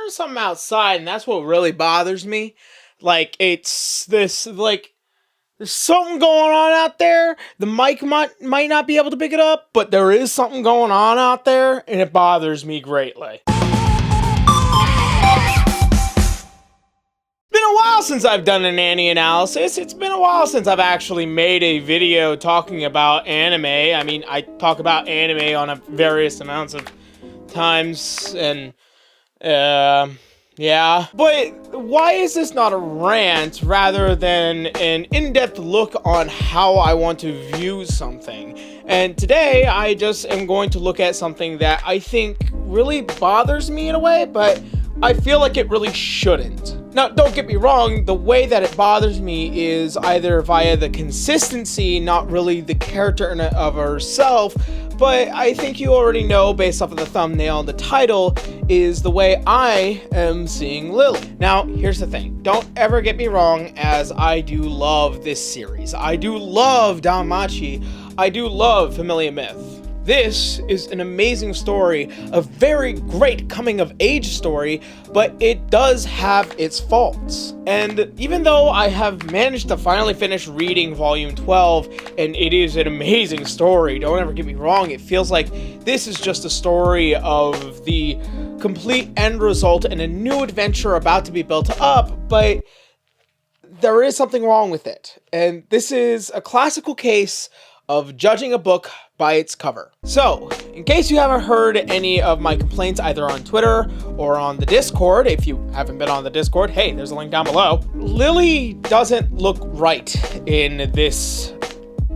hearing something outside, and that's what really bothers me. Like, it's this, like, there's something going on out there. The mic might not be able to pick it up, but there is something going on out there, and it bothers me greatly. It's been a while since I've done an AniAnalysis. It's been a while since I've actually made a video talking about anime. I mean, I talk about anime on a various amounts of times, and yeah. But why is this not a rant rather than an in-depth look on how I want to view something? And today I just am going to look at something that I think really bothers me in a way, but I feel like it really shouldn't. Now, don't get me wrong, the way that it bothers me is either via the consistency, not really the character in and of herself, but I think you already know, based off of the thumbnail and the title, is the way I am seeing Lili. Now, here's the thing. Don't ever get me wrong, as I do love this series. I do love Danmachi. I do love Familia Myth. This is an amazing story, a very great coming-of-age story, but it does have its faults. And even though I have managed to finally finish reading Volume 12, and it is an amazing story, don't ever get me wrong, it feels like this is just a story of the complete end result and a new adventure about to be built up, but there is something wrong with it. And this is a classical case of judging a book by its cover. So, in case you haven't heard any of my complaints either on Twitter or on the Discord, if you haven't been on the Discord, hey, there's a link down below. Lili doesn't look right in this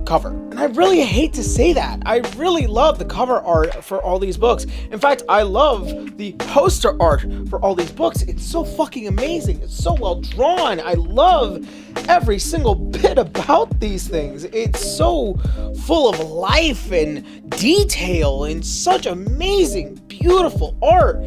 cover. And I really hate to say that. I really love the cover art for all these books. In fact, I love the poster art for all these books. It's so fucking amazing. It's so well drawn. I love every single bit about these things. It's so full of life and detail and such amazing, beautiful art.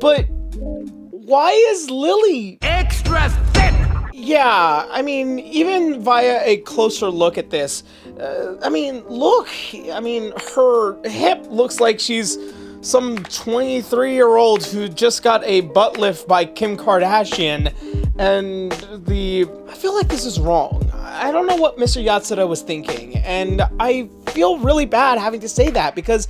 But why is Lili extra thick? Yeah, I mean, even via a closer look at this, look, her hip looks like she's some 23-year-old who just got a butt lift by Kim Kardashian, and I feel like this is wrong. I don't know what Mr. Yatsuda was thinking, and I feel really bad having to say that, because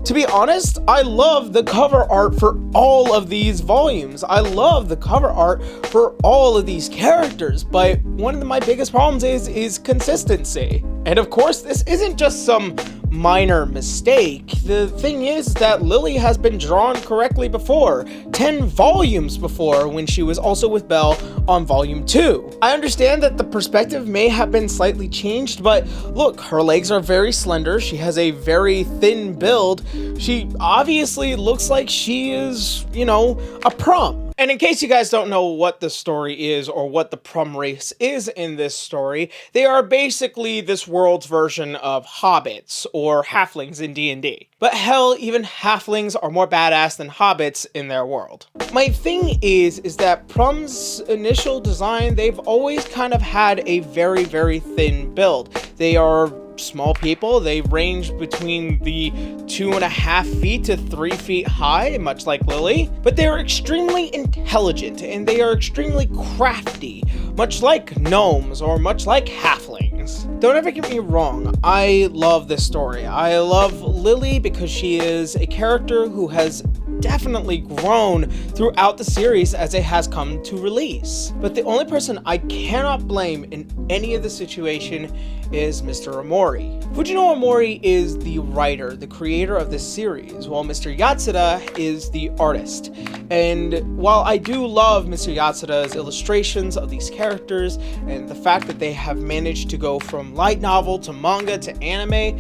to be honest, I love the cover art for all of these volumes. I love the cover art for all of these characters, but one of my biggest problems is consistency. And of course, this isn't just some minor mistake. The thing is that Lili has been drawn correctly before, 10 volumes before, when she was also with Belle on Volume 2. I understand that the perspective may have been slightly changed, but look, her legs are very slender, she has a very thin build, she obviously looks like she is, you know, a prom. And in case you guys don't know what the story is or what the prom race is in this story, they are basically this world's version of hobbits or halflings in D&D. But hell, even halflings are more badass than hobbits in their world. My thing is that prom's initial design, they've always kind of had a very, very thin build. They are small people. They range between the 2.5 feet to 3 feet high, much like Lili, but they are extremely intelligent and they are extremely crafty, much like gnomes or much like halflings. Don't ever get me wrong, I love this story. I love Lili because she is a character who has definitely grown throughout the series as it has come to release. But the only person I cannot blame in any of the situation is Mr. Omori. Fujinori Omori is the writer, the creator of this series, while Mr. Yatsuda is the artist. And while I do love Mr. Yatsuda's illustrations of these characters and the fact that they have managed to go from light novel to manga to anime,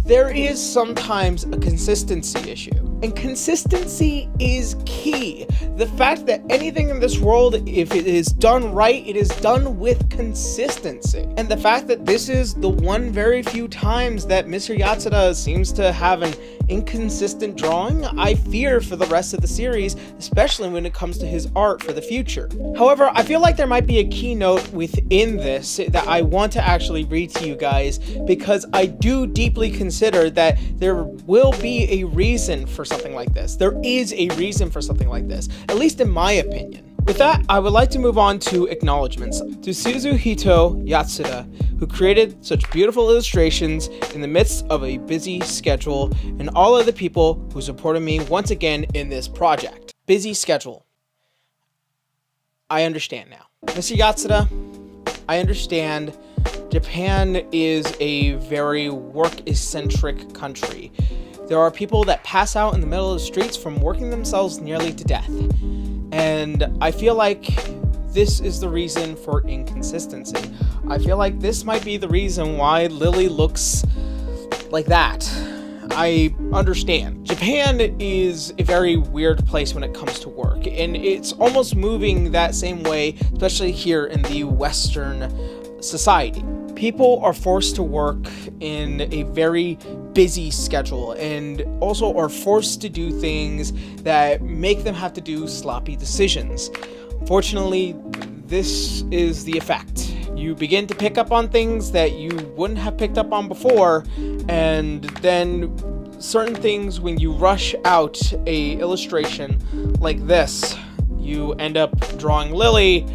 there is sometimes a consistency issue. And consistency is key. The fact that anything in this world, if it is done right, it is done with consistency. And the fact that this is the one very few times that Mr. Yatsuda seems to have an inconsistent drawing, I fear for the rest of the series, especially when it comes to his art for the future. However, I feel like there might be a keynote within this that I want to actually read to you guys, because I do deeply consider that there will be a reason for something like this. There is a reason for something like this, at least in my opinion. With that, I would like to move on to acknowledgements to Suzuhito Yatsuda, who created such beautiful illustrations in the midst of a busy schedule, and all of the people who supported me once again in this project. Busy schedule. I understand now. Mr. Yatsuda, I understand Japan is a very work-eccentric country. There are people that pass out in the middle of the streets from working themselves nearly to death. And I feel like this is the reason for inconsistency. I feel like this might be the reason why Lili looks like that. I understand. Japan is a very weird place when it comes to work, and it's almost moving that same way, especially here in the Western society. People are forced to work in a very busy schedule and also are forced to do things that make them have to do sloppy decisions. Unfortunately, this is the effect. You begin to pick up on things that you wouldn't have picked up on before, and then certain things, when you rush out a illustration like this, you end up drawing Lili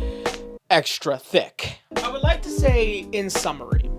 extra thick. I would like to say in summary,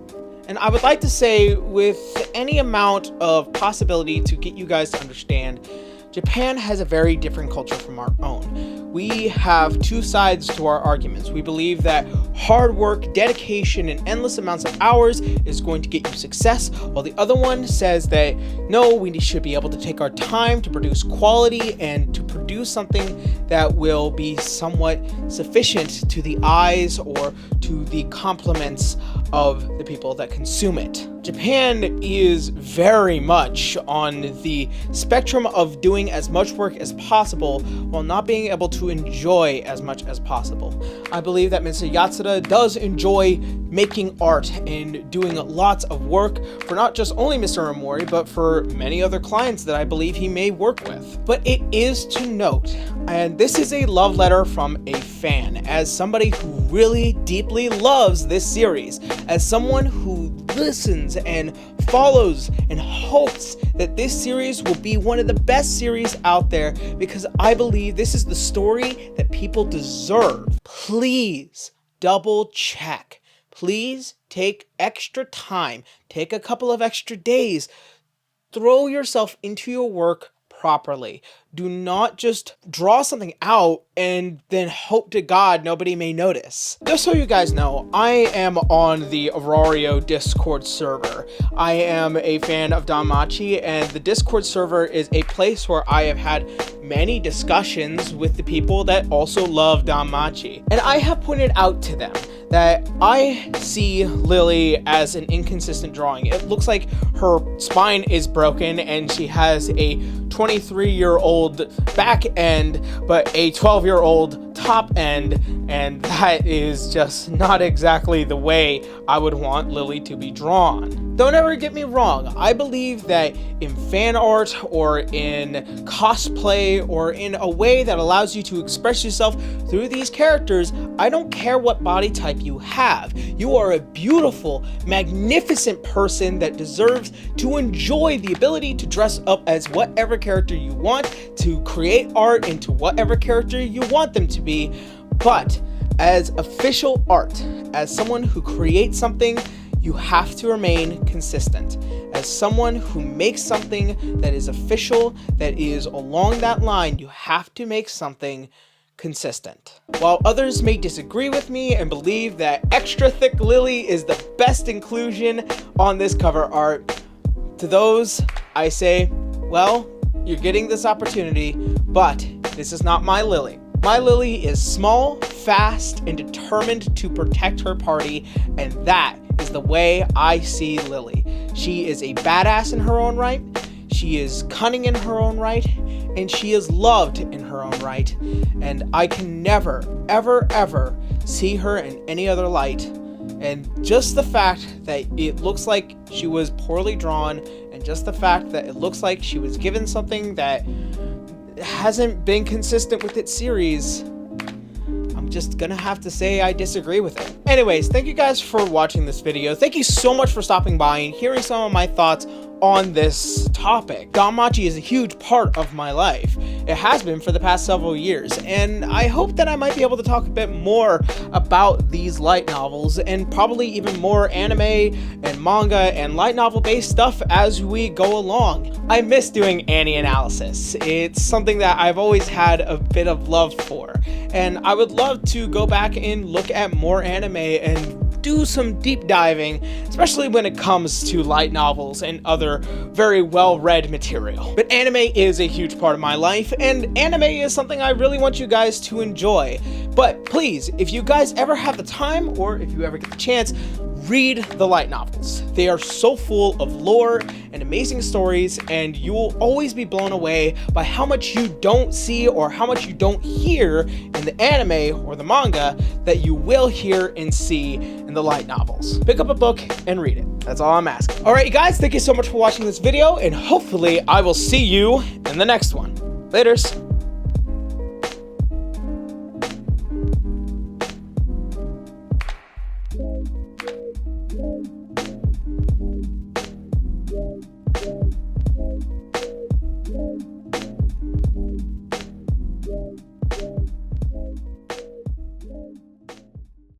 and I would like to say with any amount of possibility to get you guys to understand, Japan has a very different culture from our own. We have two sides to our arguments. We believe that hard work, dedication, and endless amounts of hours is going to get you success, while the other one says that no, we should be able to take our time to produce quality and to produce something that will be somewhat sufficient to the eyes or to the compliments of the people that consume it. Japan is very much on the spectrum of doing as much work as possible while not being able to enjoy as much as possible. I believe that Mr. Yatsuda does enjoy making art and doing lots of work for not just only Mr. Omori, but for many other clients that I believe he may work with. But it is to note, and this is a love letter from a fan, as somebody who really deeply loves this series, as someone who listens and follows and hopes that this series will be one of the best series out there, because I believe this is the story that people deserve. Please double check. Please take extra time. Take a couple of extra days. Throw yourself into your work properly. Do not just draw something out and then hope to God nobody may notice. Just so you guys know, I am on the Aurario Discord server. I am a fan of Danmachi, and the Discord server is a place where I have had many discussions with the people that also love Danmachi. And I have pointed out to them that I see Lili as an inconsistent drawing. It looks like her spine is broken and she has a 23-year-old back end, but a 12-year-old top end, and that is just not exactly the way I would want Lili to be drawn. Don't ever get me wrong, I believe that in fan art or in cosplay or in a way that allows you to express yourself through these characters, I don't care what body type you have. You are a beautiful, magnificent person that deserves to enjoy the ability to dress up as whatever character you want, to create art into whatever character you want them to be. But as official art, as someone who creates something, you have to remain consistent. As someone who makes something that is official, that is along that line, you have to make something consistent. While others may disagree with me and believe that Extra Thick Lili is the best inclusion on this cover art, to those I say, well, you're getting this opportunity, but this is not my Lili. My Lili is small, fast, and determined to protect her party, and that is the way I see Lili. She is a badass in her own right, she is cunning in her own right, and she is loved in her own right, and I can never, ever, ever see her in any other light. And just the fact that it looks like she was poorly drawn, and just the fact that it looks like she was given something that hasn't been consistent with its series, I'm just gonna have to say I disagree with it. Anyways, thank you guys for watching this video. Thank you so much for stopping by and hearing some of my thoughts on this topic. Danmachi is a huge part of my life. It has been for the past several years, and I hope that I might be able to talk a bit more about these light novels and probably even more anime and manga and light novel based stuff as we go along. I miss doing AniAnalysis. It's something that I've always had a bit of love for, and I would love to go back and look at more anime and do some deep diving, especially when it comes to light novels and other very well-read material. But anime is a huge part of my life, and anime is something I really want you guys to enjoy. But please, if you guys ever have the time, or if you ever get the chance, read the light novels. They are so full of lore and amazing stories, and you will always be blown away by how much you don't see or how much you don't hear in the anime or the manga that you will hear and see in the light novels. Pick up a book and read it. That's all I'm asking. Alright, you guys, thank you so much for watching this video, and hopefully I will see you in the next one. Laters. Yeah.